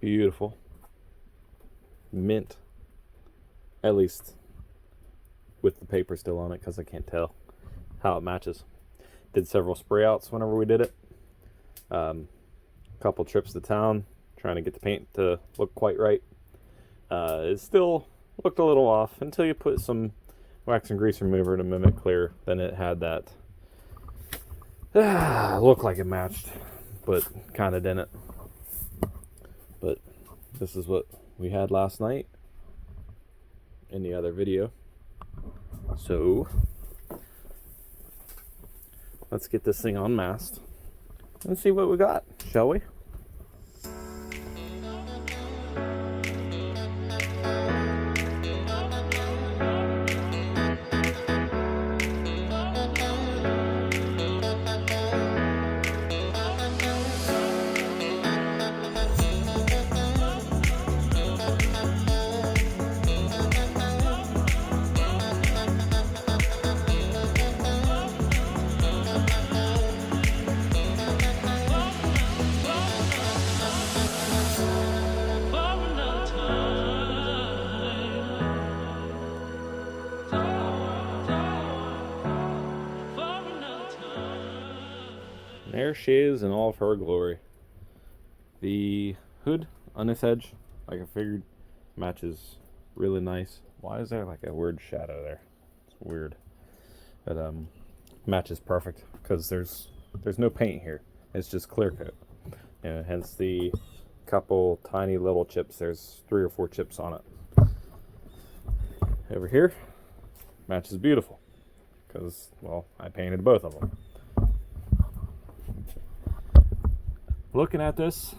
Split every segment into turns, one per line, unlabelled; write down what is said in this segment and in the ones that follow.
Beautiful. Mint. At least with the paper still on it, because I can't tell how it matches. Did several spray outs whenever we did it. Couple trips to town trying to get the paint to look quite right. It still looked a little off until you put some wax and grease remover to mimic clear. Then it had that look like it matched, but kind of didn't. But this is what we had last night in the other video. So let's get this thing unmasked and see what we got, shall we? There she is in all of her glory. The hood on this edge, like I figured, matches really nice. Why is there like a weird shadow there? It's weird. But matches perfect because there's no paint here. It's just clear coat. Hence the couple tiny little chips. There's 3 or 4 chips on it. Over here, matches beautiful because, well, I painted both of them. Looking at this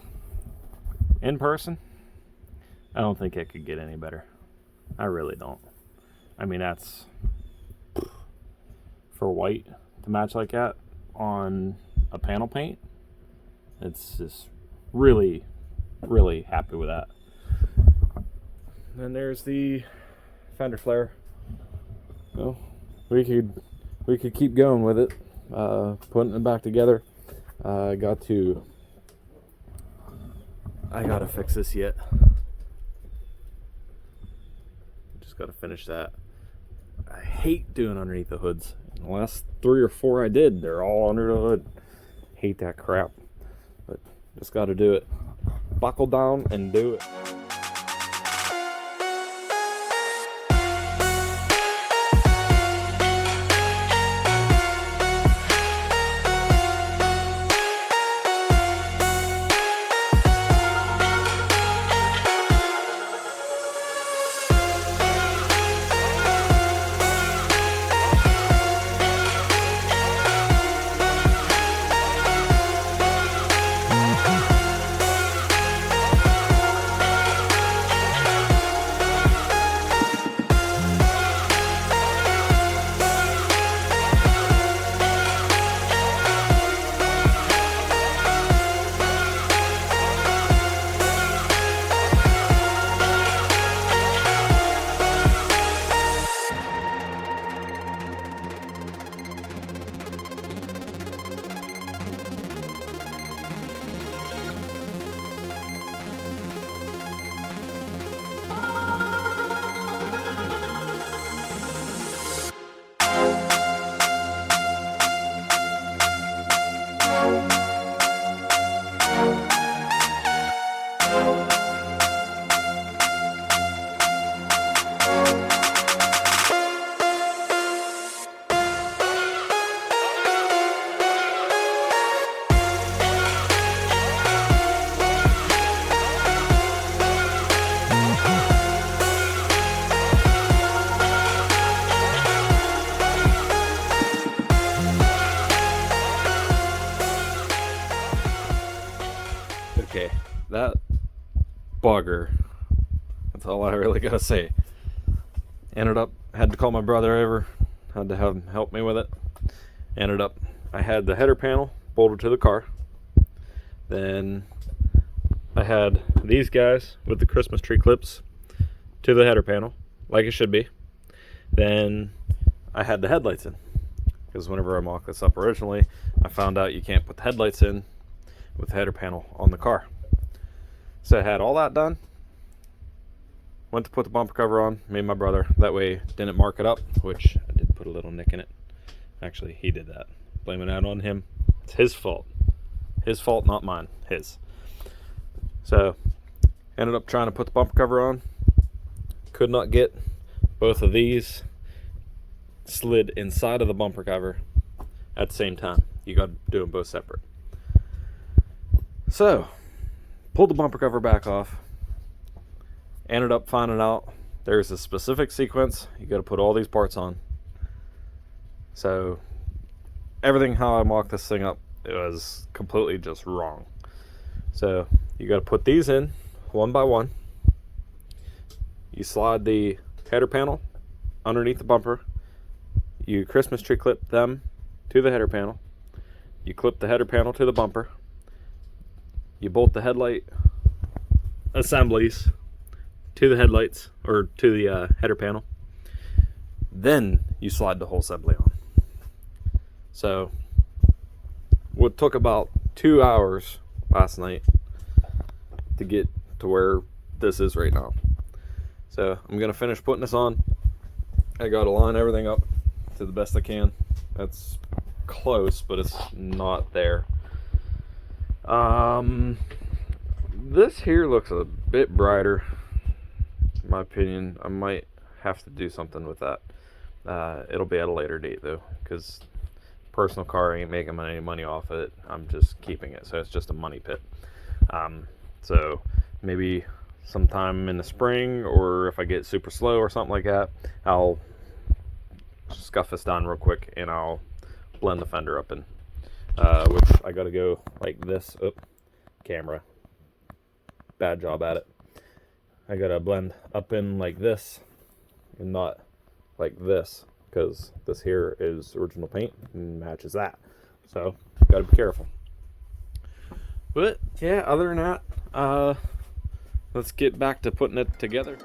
in person, I don't think it could get any better. I really don't. I mean, that's for white to match like that on a panel paint. It's just really, really happy with that. Then there's the fender flare. Well, we could keep going with it, putting it back together. I gotta fix this yet. Just gotta finish that. I hate doing underneath the hoods. The last 3 or 4 I did, they're all under the hood. Hate that crap. But just gotta do it. Buckle down and do it. Okay, that bugger, that's all I really gotta say. Had to call my brother over, had to have him help me with it. I had the header panel bolted to the car. Then I had these guys with the Christmas tree clips to the header panel, like it should be. Then I had the headlights in, because whenever I mocked this up originally, I found out you can't put the headlights in with the header panel on the car. So I had all that done. Went to put the bumper cover on, made my brother. That way didn't mark it up, which I did put a little nick in it. Actually, he did that. Blaming that on him. It's his fault. His fault, not mine. His. So, ended up trying to put the bumper cover on. Could not get both of these slid inside of the bumper cover at the same time. You got to do them both separate. So, pulled the bumper cover back off. Ended up finding out there's a specific sequence you got to put all these parts on. So everything how I mocked this thing up, it was completely just wrong. So you got to put these in one by one. You slide the header panel underneath the bumper. You Christmas tree clip them to the header panel. You clip the header panel to the bumper. You bolt the headlight assemblies to the headlights, or to the header panel. Then you slide the whole assembly on. So what took about 2 hours last night to get to where this is right now. So I'm gonna finish putting this on. I gotta line everything up to the best I can. That's close, but it's not there. This here looks a bit brighter, in my opinion. I might have to do something with that. It'll be at a later date though, because personal car ain't making any money off it. I'm just keeping it, so it's just a money pit. So maybe sometime in the spring, or if I get super slow or something like that, I'll scuff this down real quick and I'll blend the fender up in, which I gotta go like this. Camera, bad job at it. I gotta blend up in like this and not like this, because this here is original paint and matches that, so gotta be careful. But yeah, other than that, let's get back to putting it together.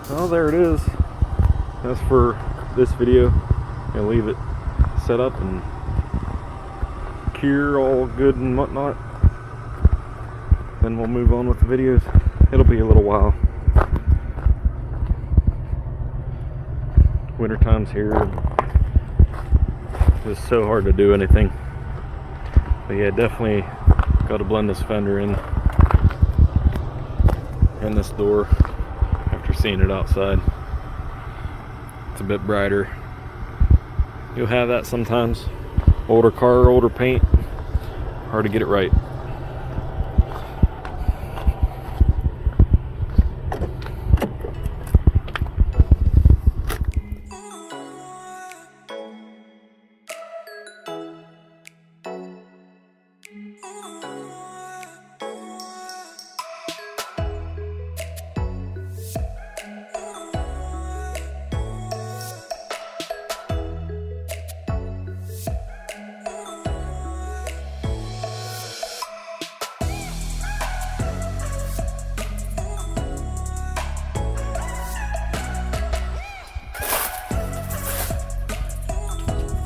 Well, there it is. That's for this video. Gonna leave it set up and cure all good and whatnot. Then we'll move on with the videos. It'll be a little while. Winter time's here. It's so hard to do anything. But yeah, definitely got to blend this fender in and this door after seeing it outside. It's a bit brighter. You'll have that sometimes. Older car, older paint, hard to get it right.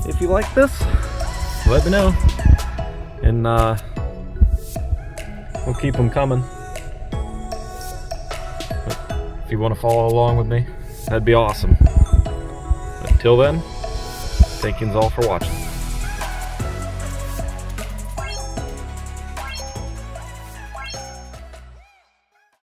If you like this, let me know, and we'll keep them coming. But if you want to follow along with me, that'd be awesome. But until then, thank yous all for watching.